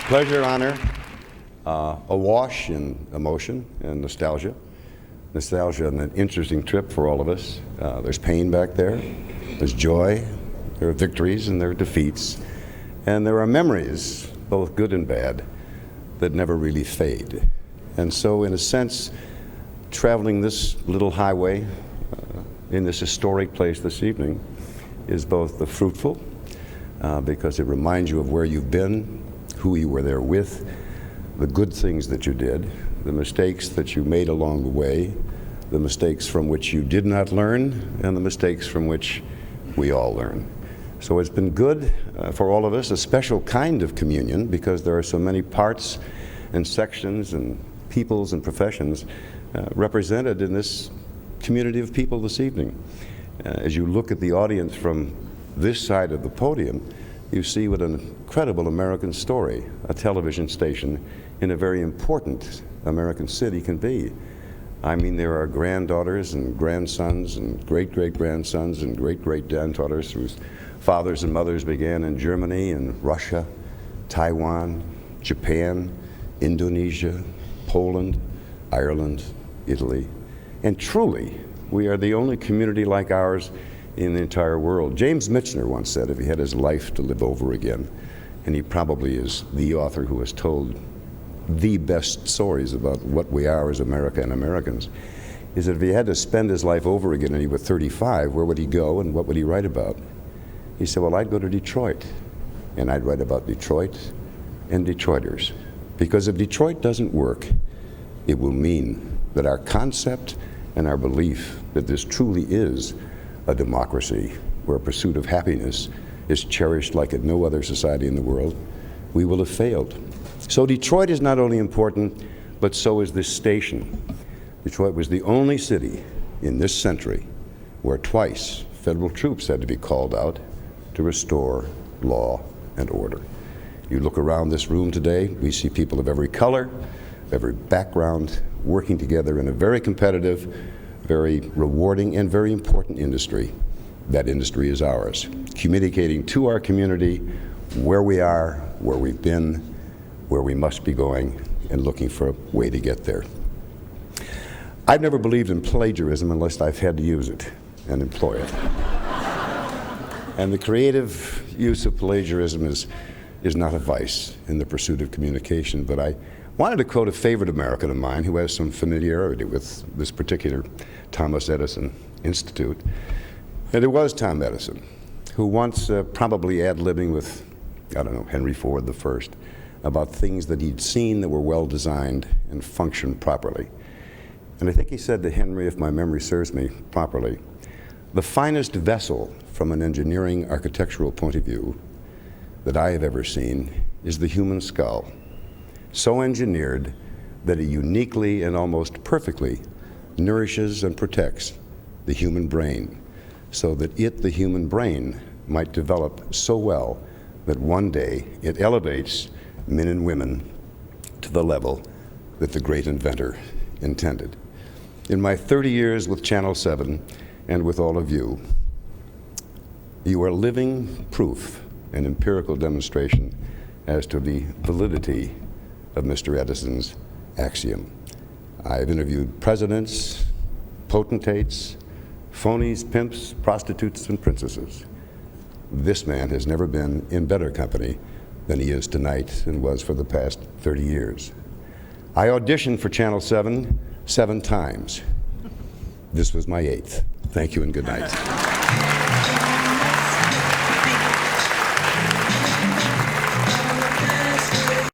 pleasure, honor, awash in emotion and nostalgia. Nostalgia and an interesting trip for all of us. There's pain back there, there's joy, there are victories and there are defeats, and there are memories, both good and bad, that never really fade. And so, in a sense, traveling this little highway in this historic place this evening is both the fruitful, because it reminds you of where you've been, who you were there with, the good things that you did, the mistakes that you made along the way, the mistakes from which you did not learn, and the mistakes from which we all learn. So it's been good for all of us, a special kind of communion, because there are so many parts and sections and peoples and professions represented in this community of people this evening. As you look at the audience from this side of the podium, you see what an incredible American story a television station in a very important American city can be. I mean, there are granddaughters and grandsons and great-great-grandsons and great-great-granddaughters whose fathers and mothers began in Germany and Russia, Taiwan, Japan, Indonesia, Poland, Ireland, Italy. And truly, we are the only community like ours in the entire world. James Michener once said if he had his life to live over again, and he probably is the author who has told the best stories about what we are as America and Americans, is that if he had to spend his life over again and he was 35, where would he go and what would he write about? He said, well, I'd go to Detroit, and I'd write about Detroit and Detroiters. Because if Detroit doesn't work, it will mean that our concept and our belief that this truly is a democracy where pursuit of happiness is cherished like at no other society in the world, we will have failed. So Detroit is not only important, but so is this station. Detroit was the only city in this century where twice federal troops had to be called out to restore law and order. You look around this room today, we see people of every color, every background, working together in a very competitive, very rewarding, and very important industry. That industry is ours, communicating to our community where we are, where we've been, where we must be going, and looking for a way to get there. I've never believed in plagiarism unless I've had to use it and employ it. And the creative use of plagiarism is not a vice in the pursuit of communication, but I wanted to quote a favorite American of mine who has some familiarity with this particular Thomas Edison Institute. And it was Tom Edison, who once probably ad-libbing with, I don't know, Henry Ford I, about things that he'd seen that were well designed and functioned properly. And I think he said to Henry, if my memory serves me properly, the finest vessel from an engineering architectural point of view that I have ever seen is the human skull, so engineered that it uniquely and almost perfectly nourishes and protects the human brain, so that it, the human brain, might develop so well that one day it elevates men and women to the level that the great inventor intended. In my 30 years with Channel 7 and with all of you, you are living proof and empirical demonstration as to the validity of Mr. Edison's axiom. I've interviewed presidents, potentates, phonies, pimps, prostitutes, and princesses. This man has never been in better company than he is tonight and was for the past 30 years. I auditioned for Channel 7 7 times. This was my 8th. Thank you and good night.